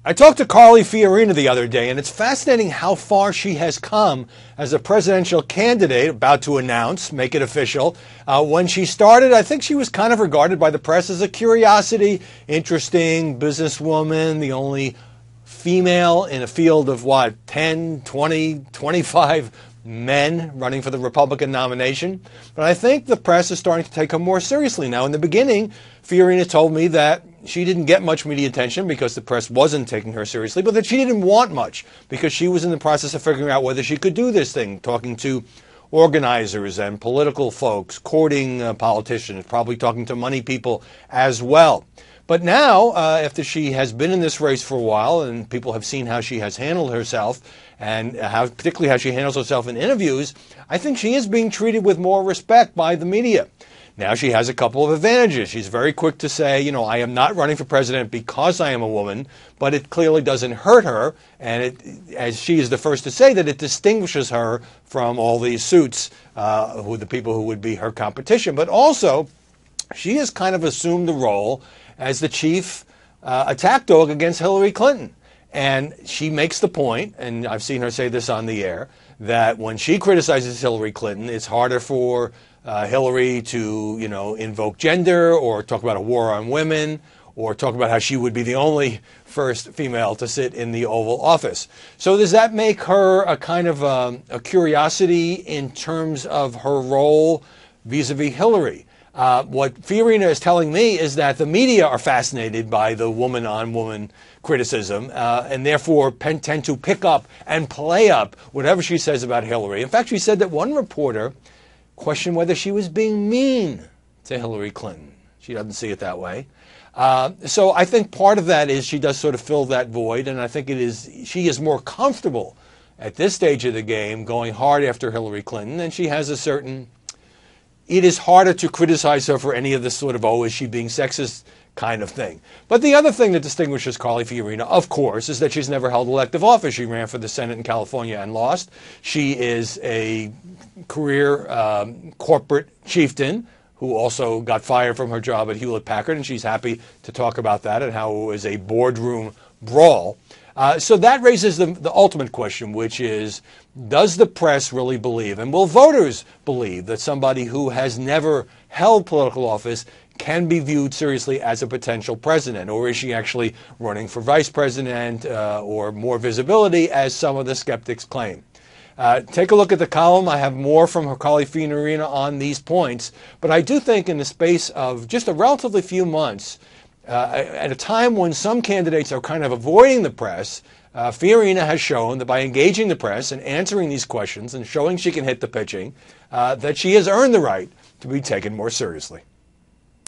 I talked to Carly Fiorina the other day, and it's fascinating how far she has come as a presidential candidate, about to announce, make it official. When she started, I think she was kind of regarded by the press as a curiosity, interesting businesswoman, the only female in a field of, 10, 20, 25 men running for the Republican nomination. But I think the press is starting to take her more seriously now. In the beginning, Fiorina told me that she didn't get much media attention because the press wasn't taking her seriously, but that she didn't want much because she was in the process of figuring out whether she could do this thing, talking to organizers and political folks, courting politicians, probably talking to money people as well. But now, after she has been in this race for a while and people have seen how she has handled herself and particularly how she handles herself in interviews, I think she is being treated with more respect by the media. Now she has a couple of advantages. She's very quick to say, I am not running for president because I am a woman, but it clearly doesn't hurt her. And as she is the first to say, that it distinguishes her from all these suits, the people who would be her competition. But also, she has kind of assumed the role as the chief attack dog against Hillary Clinton. And she makes the point, and I've seen her say this on the air, that when she criticizes Hillary Clinton, it's harder for Hillary to, invoke gender or talk about a war on women or talk about how she would be the only first female to sit in the Oval Office. So does that make her a kind of a curiosity in terms of her role vis-a-vis Hillary? What Fiorina is telling me is that the media are fascinated by the woman-on-woman criticism and therefore tend to pick up and play up whatever she says about Hillary. In fact, she said that one reporter questioned whether she was being mean to Hillary Clinton. She doesn't see it that way. So I think part of that is she does sort of fill that void, and I think she is more comfortable at this stage of the game going hard after Hillary Clinton, and she has it is harder to criticize her for any of this sort of, is she being sexist kind of thing. But the other thing that distinguishes Carly Fiorina, of course, is that she's never held elective office. She ran for the Senate in California and lost. She is a career corporate chieftain who also got fired from her job at Hewlett-Packard, and she's happy to talk about that and how it was a boardroom brawl. So that raises the ultimate question, which is, does the press really believe, and will voters believe, that somebody who has never held political office can be viewed seriously as a potential president? Or is she actually running for vice president or more visibility, as some of the skeptics claim? Take a look at the column. I have more from Carly Fiorina on these points. But I do think in the space of just a relatively few months, at a time when some candidates are kind of avoiding the press, Fiorina has shown that by engaging the press and answering these questions and showing she can hit the pitching, that she has earned the right to be taken more seriously.